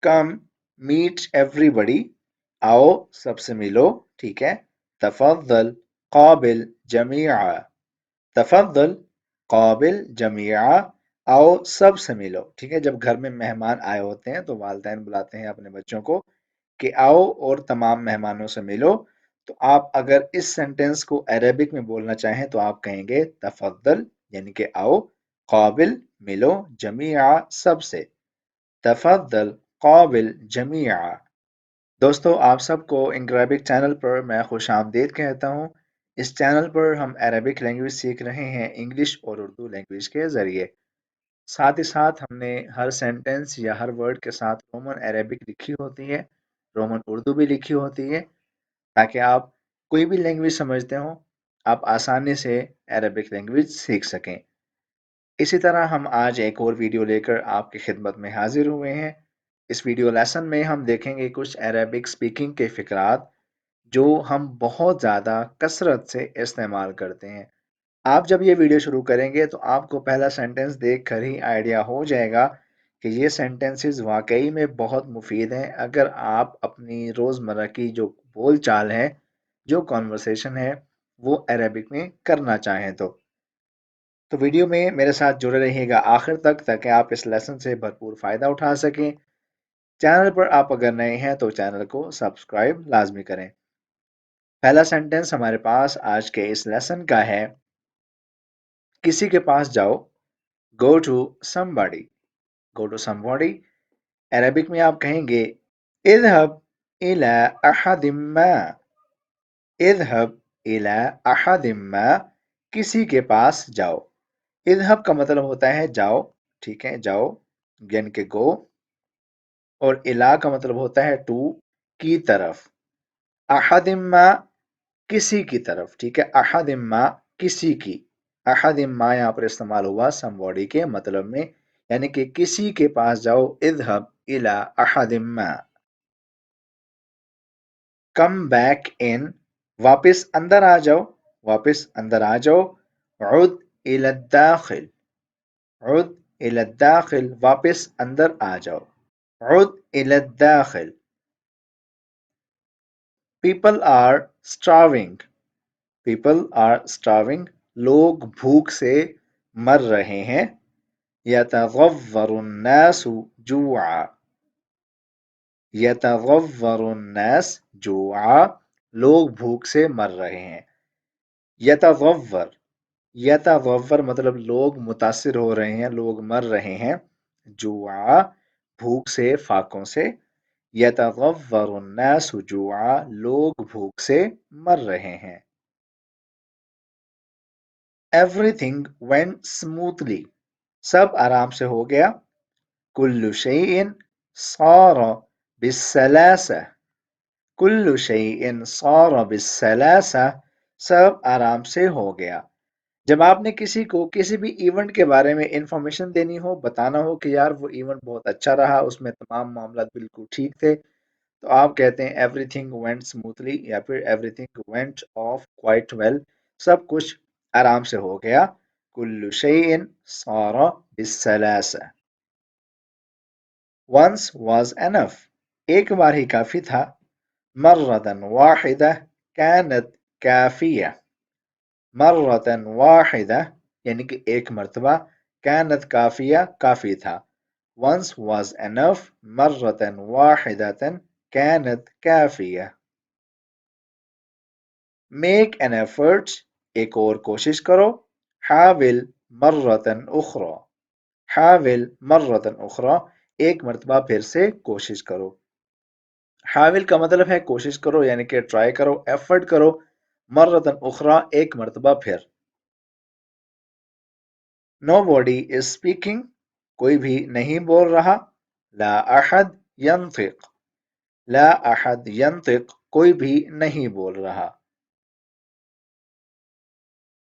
कम meet everybody, आओ सबसे मिलो, ठीक है। तफद्दल काबिल जमीआ, तफद्दल काबिल जमीआ, आओ सबसे मिलो, ठीक है। जब घर में मेहमान आए होते हैं तो वालिदैन बुलाते हैं अपने बच्चों को कि आओ और तमाम मेहमानों से मिलो। तो आप अगर इस सेंटेंस को अरेबिक में बोलना चाहें तो आप कहेंगे तफद्दल यानी कि आओ, काबिल मिलो, जमीआ सबसे, तफद्दल काबिल जमीआ। दोस्तों आप सबको इंग्रेबिक चैनल पर मैं खुश आमदीद कहता हूँ। इस चैनल पर हम अरेबिक लैंग्वेज सीख रहे हैं इंग्लिश और उर्दू लैंग्वेज के ज़रिए। साथ ही साथ हमने हर सेंटेंस या हर वर्ड के साथ रोमन अरेबिक लिखी होती है, रोमन उर्दू भी लिखी होती है, ताकि आप कोई भी लैंग्वेज समझते हो आप आसानी से अरेबिक लैंग्वेज सीख सकें। इसी तरह हम आज एक और वीडियो लेकर आपकी खिदमत में हाजिर हुए हैं। इस वीडियो लेसन में हम देखेंगे कुछ अरेबिक स्पीकिंग के फ़िक्रात जो हम बहुत ज़्यादा कसरत से इस्तेमाल करते हैं। आप जब ये वीडियो शुरू करेंगे तो आपको पहला सेंटेंस देख कर ही आइडिया हो जाएगा कि ये सेंटेंसेस वाकई में बहुत मुफीद हैं अगर आप अपनी रोज़मर्रा की जो बोल चाल है, जो कॉन्वर्सेशन है, वो अरेबिक में करना चाहें तो वीडियो में मेरे साथ जुड़े रहिएगा आखिर तक ताकि आप इस लेसन से भरपूर फ़ायदा उठा सकें। चैनल पर आप अगर नए हैं तो चैनल को सब्सक्राइब लाजमी करें। पहला सेंटेंस हमारे पास आज के इस लेसन का है, किसी के पास जाओ, go to somebody, go to somebody। Arabic में आप कहेंगे इذهب इला अहदिम मा, इذهب इला अहदिम मा, किसी के पास जाओ। इذهب का मतलब होता है जाओ, ठीक है, जाओ यानी कि गो, और इला का मतलब होता है टू, की तरफ। अहदिम्मा किसी की तरफ, ठीक है, अहदिम्मा किसी की, अहदिम्मा यहाँ पर इस्तेमाल हुआ समबॉडी के मतलब में, यानी कि किसी के पास जाओ, इذहब इला अहदिम्मा। कम बैक इन, वापस अंदर आ जाओ, वापस अंदर आ जाओ। उद इला दाखिल, उद इला दाखिल, वापस अंदर आ जाओ। उद इला दाखिल। People are starving, people are starving, लोग भूख से मर रहे हैं। यतगव्वरुन्नासु जुआ, यतगव्वरुन्नास जुआ, लोग भूख से मर रहे हैं। यतगव्वर, यतगव्वर मतलब लोग मुतासिर हो रहे हैं, लोग मर रहे हैं। जुआ भूख से, फाकों से। यतगव्वरुन्नासु जुआ, लोग भूख से मर रहे हैं। एवरीथिंग वेंट स्मूथली, सब आराम से हो गया। कुल्लु शैइन सारा बिस्सलासा, कुल्लु शैइन सारा बिस्सलासा, सब आराम से हो गया। जब आपने किसी को किसी भी इवेंट के बारे में इंफॉर्मेशन देनी हो, बताना हो कि यार वो इवेंट बहुत अच्छा रहा, उसमें तमाम मामला बिल्कुल ठीक थे, तो आप कहते हैं एवरीथिंग वेंट स्मूथली या फिर everything went of quite well, सब कुछ आराम से हो गया। कुल्लु शैइन सारा बिस्सलासा। once was enough, एक बार ही काफी था। मर्रतन वाहिदा कानत काफिया, मर्रतन वाहिदा यानी कि एक मर्तबा, कानत काफिया काफी था। once was enough, मर्रतन वाहिदतन कानत काफिया। make an effort, एक और कोशिश करो। हाविल मर्रतन उखरा, हाविल मर्रतन उखरा, एक मर्तबा फिर से कोशिश करो। हाविल का मतलब है कोशिश करो यानी कि ट्राई करो, एफर्ट करो। मर्रतन उखरा, एक मर्तबा फिर। नोबॉडी इज स्पीकिंग, कोई भी नहीं बोल रहा। ला अहद यंतिक, ला अहद यंतिक, कोई भी नहीं बोल रहा।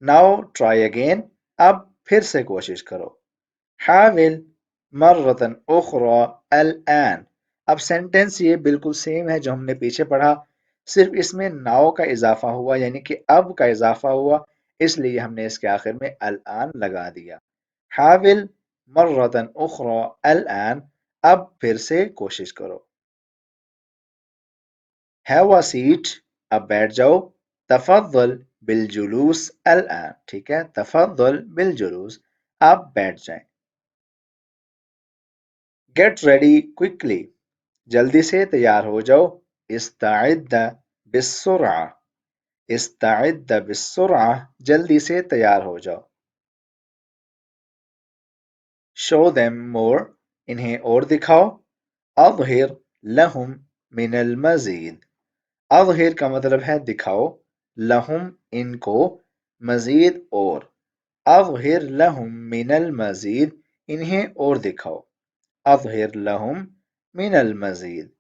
नाउ ट्राई अगेन, अब फिर से कोशिश करो। हाविल मर्रतन उखरा अल आन, अब सेंटेंस ये बिल्कुल सेम है जो हमने पीछे पढ़ा, सिर्फ इसमें नाउ का इजाफा हुआ यानी कि अब का इजाफा हुआ, इसलिए हमने इसके आखिर में अल आन लगा दिया। हाविल मर्रतन उखरा अल आन, अब फिर से कोशिश करो। हैव अ सीट, अब बैठ जाओ। तफद्दल बिलजुलूस अलआन, ठीक है, तफद्दल बिलजुलूस, आप बैठ जाएं। गेट रेडी क्विकली, जल्दी से तैयार हो जाओ। इस्ताइद बिस्सुरआ, इस्ताइद बिस्सुरआ, जल्दी से तैयार हो जाओ। शो देम मोर, इन्हें और दिखाओ। अज़हिर लहुम मिनल मजीद, अज़हिर का मतलब है दिखाओ, लहुम इनको, मजीद और, अज़हिर लहुम मिनल मजीद, इन्हें और दिखाओ। अज़हिर लहुम मिनल मजीद।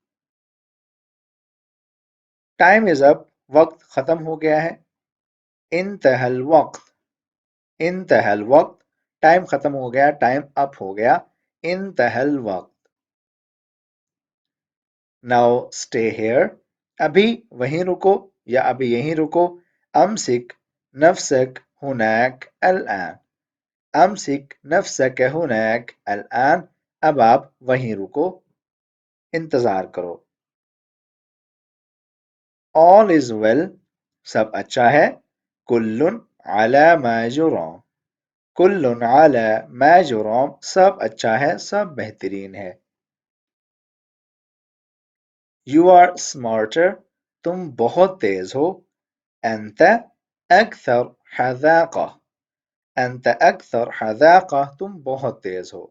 टाइम इज अप, वक्त खत्म हो गया है। इंतहल वक्त, इंतहल वक्त, टाइम खत्म हो गया, टाइम अप हो गया। इंतहल वक्त। नाउ स्टे हेयर, अभी वहीं रुको या अभी यहीं रुको। अमसिक नफ्सक हुनैक अलआन, अमसिक नफ्सक हुनैक अलआन, अब आप वहीं रुको, इंतजार करो। ऑल इज वेल, सब अच्छा है। कुल्लुन अला मा युराम, कुल्लुन अला मा युराम, सब अच्छा है, सब बेहतरीन है। यू आर स्मार्टर, तुम बहुत तेज हो। أنت أكثر حذاقة، أنت أكثر حذاقة، तुम बहुत तेज हो।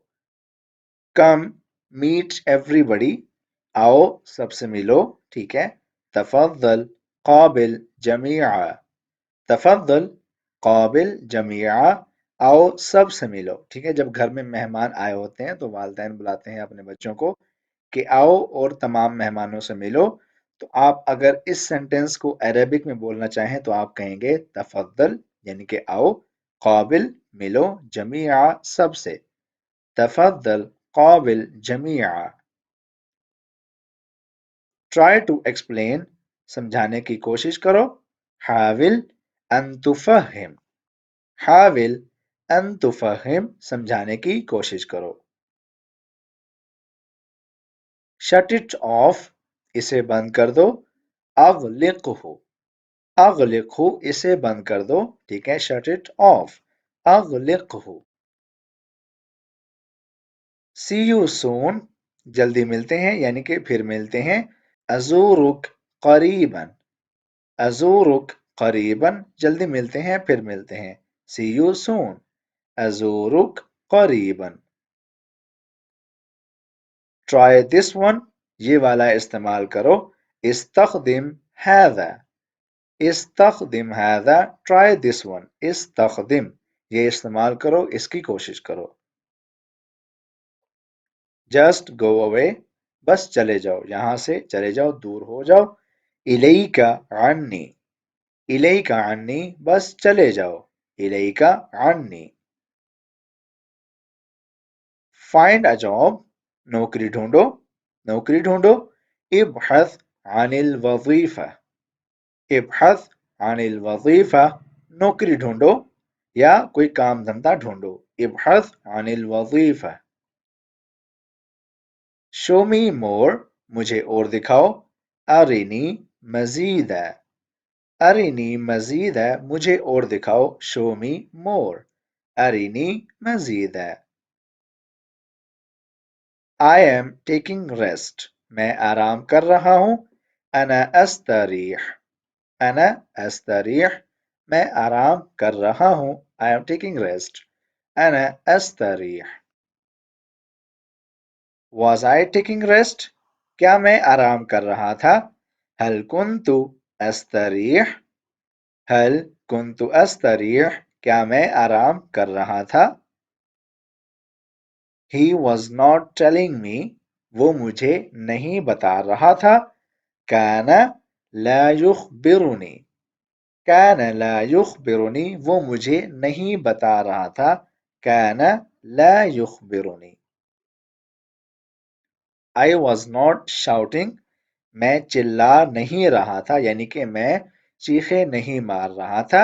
Come meet everybody, आओ सबसे मिलो, ठीक है। तफضل قابل जमीआ, तफضल قابل जमीआ, आओ सबसे मिलो, ठीक है। जब घर में मेहमान आए होते हैं तो वालिदैन बुलाते हैं अपने बच्चों को कि आओ और तमाम मेहमानों से मिलो। तो आप अगर इस सेंटेंस को अरेबिक में बोलना चाहें तो आप कहेंगे तफद्दल, यानी कि आओ, काबिल मिलो, जमीआ सबसे, तफद्दल काबिल जमीआ। ट्राई टू एक्सप्लेन, समझाने की कोशिश करो। हाविल अन तुफहिम, हाविल अन तुफहिम, समझाने की कोशिश करो। शट इट ऑफ, इसे बंद कर दो। अगलिकहु, अगलिकहु, इसे बंद कर दो, ठीक है। शट इट ऑफ, अगलिकहु। सी यू सून, जल्दी मिलते हैं यानी कि फिर मिलते हैं। अजूरुक करीबन, अजूरुक करीबन, जल्दी मिलते हैं फिर मिलते हैं। सी यू सून, अजूरुक करीबन। ट्राई दिस वन, ये वाला इस्तेमाल करो। इस्तखदिम हादा, इस्तखदिम हादा, ट्राई दिस वन, इस्तखदिम, ये इस्तेमाल करो, इसकी कोशिश करो। जस्ट गो अवे, बस चले जाओ, यहां से चले जाओ, दूर हो जाओ। इलेइका अन्नी, इलेइका अन्नी, बस चले जाओ। इलेइका अन्नी। फाइंड अ जॉब, नौकरी ढूंढो, नौकरी ढूंढो। इबहथ अनिल वजीफा, इबहथ अनिल वजीफा, नौकरी ढूंढो या कोई काम धंधा ढूंढो। इबहथ अनिल वजीफा। शो मी मोर, मुझे और दिखाओ। अरिनी मजीद है, अरिनी मजीद है, मुझे और दिखाओ। शो मी मोर, अरिनी मजीद है। आई एम टेकिंग रेस्ट, मैं आराम कर रहा हूं। अना अस्तरीह, अना अस्तरीह, मैं आराम कर रहा हूं। आई एम टेकिंग रेस्ट, अना अस्तरीह। Was I taking rest? क्या मैं आराम कर रहा था? हल कुन्तु अस्तरीह, हल कुन्तु अस्तरीह, क्या मैं आराम कर रहा था? He was not telling me, वो मुझे नहीं बता रहा था। काना ला युखबिरुनी, काना ला युखबिरुनी, वो मुझे नहीं बता रहा था। काना ला युखबिरुनी। I was not shouting, मैं चिल्ला नहीं रहा था यानी कि मैं चीखे नहीं मार रहा था।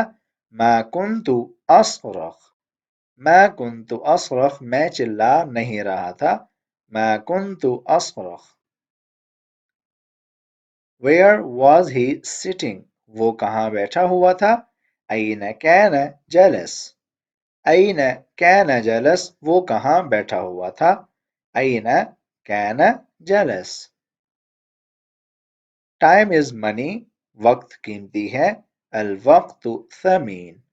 मा कुन्तु असरख, मा कुन्तु असरख, मैं चिल्ला नहीं रहा था। ما كنت أصرخ. Where was he sitting? वो कहाँ बैठा हुआ था? أين كان جالس. أين كان جالس वो कहाँ बैठा हुआ था? أين كان جالس. Time is money. वक्त कीमती है. الوقت ثمين.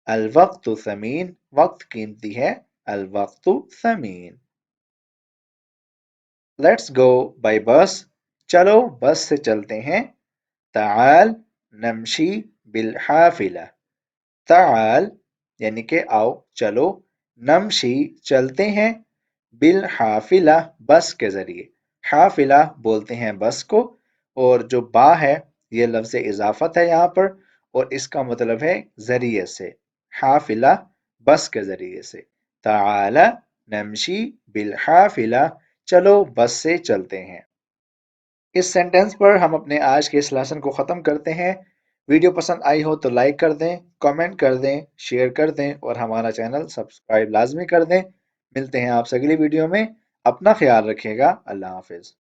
الوقت ثمين वक्त कीमती है. الوقت Sameen. Let's go by bus. चलो बस से चलते हैं. تعال نمشي بالحافلة. تعال यानी कि आओ चलो. नमशी चलते हैं. बिलहाफिला बस के जरिए. हाफिला बोलते हैं बस को. और जो बा है ये लफ्ज़ इजाफत है यहाँ पर. और इसका मतलब है जरिए से. हाफिला बस के जरिए से. ताला नमशी बिलहाफिला चलो बस से चलते हैं. इस सेंटेंस पर हम अपने आज के इस लेसन को ख़त्म करते हैं. वीडियो पसंद आई हो तो लाइक कर दें, कमेंट कर दें, शेयर कर दें और हमारा चैनल सब्सक्राइब लाजमी कर दें. मिलते हैं आपसे अगली वीडियो में. अपना ख्याल रखिएगा. अल्लाह हाफिज़.